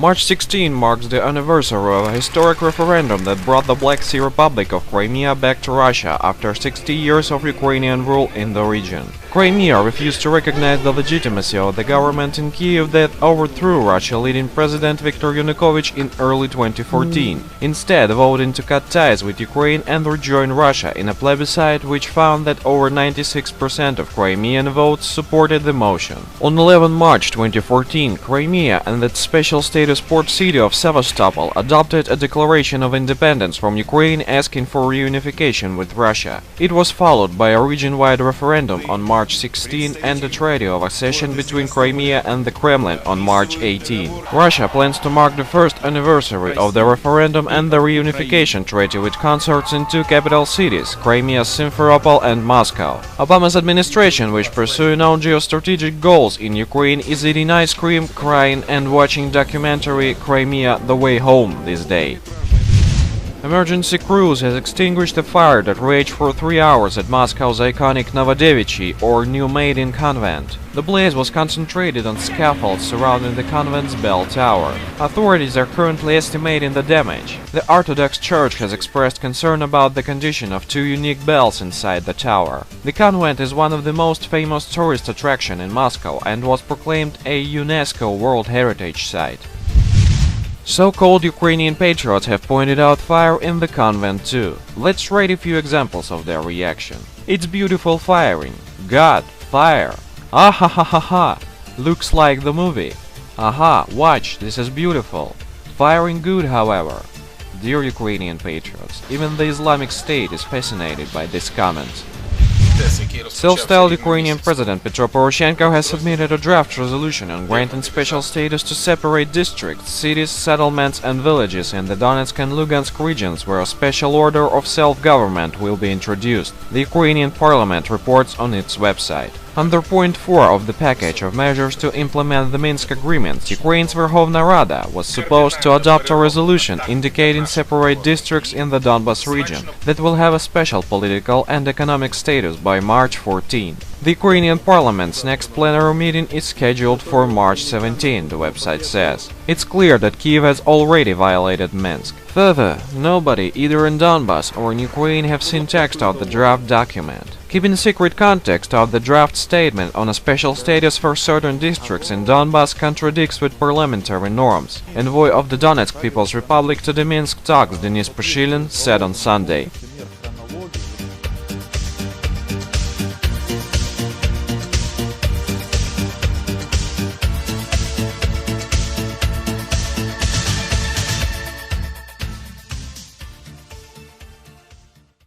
March 16 marks the anniversary of a historic referendum that brought the Black Sea Republic of Crimea back to Russia after 60 years of Ukrainian rule in the region. Crimea refused to recognize the legitimacy of the government in Kiev that overthrew Russia-leading President Viktor Yanukovych in early 2014, instead voting to cut ties with Ukraine and rejoin Russia in a plebiscite which found that over 96% of Crimean votes supported the motion. On 11 March 2014, Crimea and its special status port city of Sevastopol adopted a declaration of independence from Ukraine asking for reunification with Russia. It was followed by a region-wide referendum on March 16 and a treaty of accession between Crimea and the Kremlin on March 18. Russia plans to mark the first anniversary of the referendum and the reunification treaty with concerts in two capital cities, Crimea's Simferopol and Moscow. Obama's administration, which pursuing own geostrategic goals in Ukraine, is eating ice cream, crying and watching documentary Crimea the Way Home this day. Emergency crews has extinguished a fire that raged for 3 hours at Moscow's iconic Novodevichy or New Maiden convent. The blaze was concentrated on scaffolds surrounding the convent's bell tower. Authorities are currently estimating the damage. The Orthodox Church has expressed concern about the condition of two unique bells inside the tower. The convent is one of the most famous tourist attractions in Moscow and was proclaimed a UNESCO World Heritage Site. So-called Ukrainian patriots have pointed out fire in the convent too. Let's rate a few examples of their reaction. It's beautiful firing. God, fire. Ah ha ha ha ha. Looks like the movie. Aha, watch, this is beautiful. Firing good, however. Dear Ukrainian patriots, even the Islamic State is fascinated by this comment. Self-styled Ukrainian President Petro Poroshenko has submitted a draft resolution on granting special status to separate districts, cities, settlements and villages in the Donetsk and Lugansk regions where a special order of self-government will be introduced, the Ukrainian parliament reports on its website. Under point 4 of the package of measures to implement the Minsk agreements, Ukraine's Verkhovna Rada was supposed to adopt a resolution indicating separate districts in the Donbas region that will have a special political and economic status by March 14. The Ukrainian parliament's next plenary meeting is scheduled for March 17, the website says. It's clear that Kiev has already violated Minsk. Further, nobody, either in Donbas or in Ukraine, have seen text of the draft document. Keeping secret context of the draft statement on a special status for certain districts in Donbas contradicts with parliamentary norms, envoy of the Donetsk People's Republic to the Minsk talks Denis Pushilin said on Sunday.